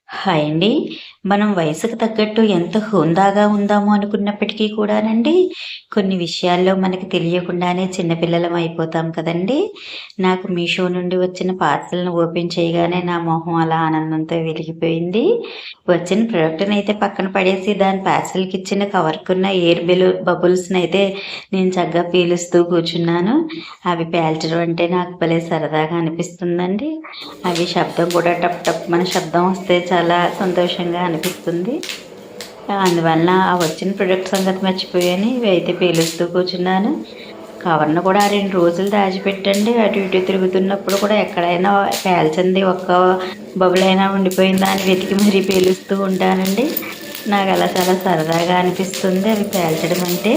Hi అండి. మనం వయసుకు తగ్గట్టు ఎంత హుందాగా ఉందాము అనుకున్నప్పటికీ కూడానండి, కొన్ని విషయాల్లో మనకి తెలియకుండానే చిన్న పిల్లలం అయిపోతాం కదండీ! నాకు మీషో నుండి వచ్చిన పార్సెల్‌ని ఓపెన్ చేయగానే నా మొహం అలా ఆనందంతో వెలిగిపోయింది. వచ్చిన ప్రొడక్ట్‌నైతే పక్కన పడేసి దాని పార్సెల్‌కిచ్చిన కవర్‌కున్న ఎయిర్ బబుల్స్‌నైతే నేను చక్కగా పీలుస్తూ కూర్చున్నాను. అవి పేల్చడం అంటే నాకు భలే సరదాగా అనిపిస్తుందండి. అవి శబ్దం కూడా టప్ టప్ మన శబ్దం వస్తే చాలా సంతోషంగా అనిపిస్తుంది. అందువలన ఆ వచ్చిన ప్రొడక్ట్ సంగతి మర్చిపోయాను. ఇవైతే పేలుస్తూ కూర్చున్నాను. కవర్‌ను కూడా 2 రోజులు దాచిపెట్టండి. అటు ఇటు తిరుగుతున్నప్పుడు కూడా ఎక్కడైనా పేల్చింది ఒక్క బబుల్ అయినా ఉండిపోయిందా అని వెతికి మరీ పేలుస్తూ ఉంటానండి. నాకలా చాలా సరదాగా అనిపిస్తుంది అవి పేల్చడం అంటే.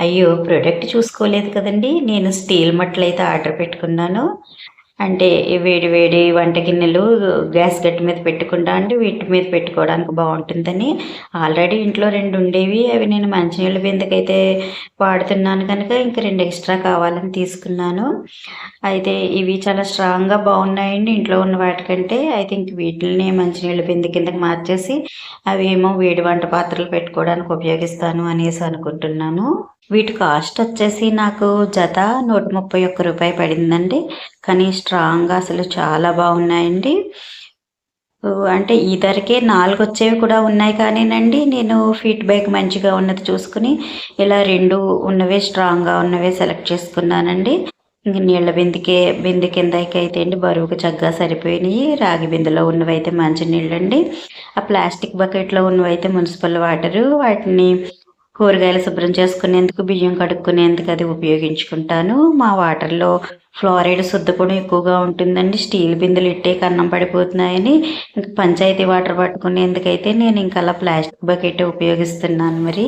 అయ్యో! ప్రొడక్ట్ చూసుకోలేదు కదండీ! నేను స్టీల్ మట్టలైతే ఆర్డర్ పెట్టుకున్నాను. అంటే ఈ వేడి వేడి వంట గిన్నెలు గ్యాస్ గట్టు మీద పెట్టుకుంటా అంటే వీటి మీద పెట్టుకోవడానికి బావుంటుందని ఆల్రెడీ ఇంట్లో 2 ఉండేవి. అవి నేను మంచినీళ్ళ బిందెకైతే వాడుతున్నాను కనుక ఇంక 2 ఎక్స్‌ట్రా కావాలని తీసుకున్నాను. అయితే ఇవి చాలా స్ట్రాంగ్‌గా బావున్నాయండి ఇంట్లో ఉన్న వాటికంటే. అయితే ఇంక వీటిల్ని మంచినీళ్ళ బిందె కిందకి మార్చేసి అవేమో వేడి వంట పాత్రలు పెట్టుకోవడానికి ఉపయోగిస్తాను అనేసి అనుకుంటున్నాను. వీటి కాస్ట్ వచ్చేసి నాకు జత రూ. 131 పడిందండి. కానీ స్ట్రాంగ్‌గా అసలు చాలా బాగున్నాయండి. అంటే ఈ ధరకే 4 వచ్చేవి కూడా ఉన్నాయి కానీనండి, నేను ఫీడ్‌బ్యాక్ మంచిగా ఉన్నది చూసుకొని ఇలా 2 ఉన్నవే స్ట్రాంగ్‌గా ఉన్నవే సెలెక్ట్ చేసుకున్నానండి. ఇంక నీళ్ళ బిందె కిందకైతే అండి బరువుకు చక్కగా సరిపోయినాయి. రాగి బిందెలో ఉన్నవైతే మంచినీళ్ళండి. ఆ ప్లాస్టిక్ బకెట్‌లో ఉన్నవైతే మునిసిపల్ వాటరు. వాటిని కూరగాయలు శుభ్రం చేసుకునేందుకు, బియ్యం కడుక్కునేందుకు అది ఉపయోగించుకుంటాను. మా వాటర్‌లో ఫ్లోరైడ్ శుద్ధి కూడా ఎక్కువగా ఉంటుందండి. స్టీల్ బిందెలు ఇట్టేకి అన్నం పడిపోతున్నాయని ఇంక పంచాయతీ వాటర్ పట్టుకునేందుకైతే నేను ఇంక అలా ప్లాస్టిక్ బకెట్టే ఉపయోగిస్తున్నాను మరి.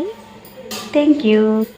Thank you.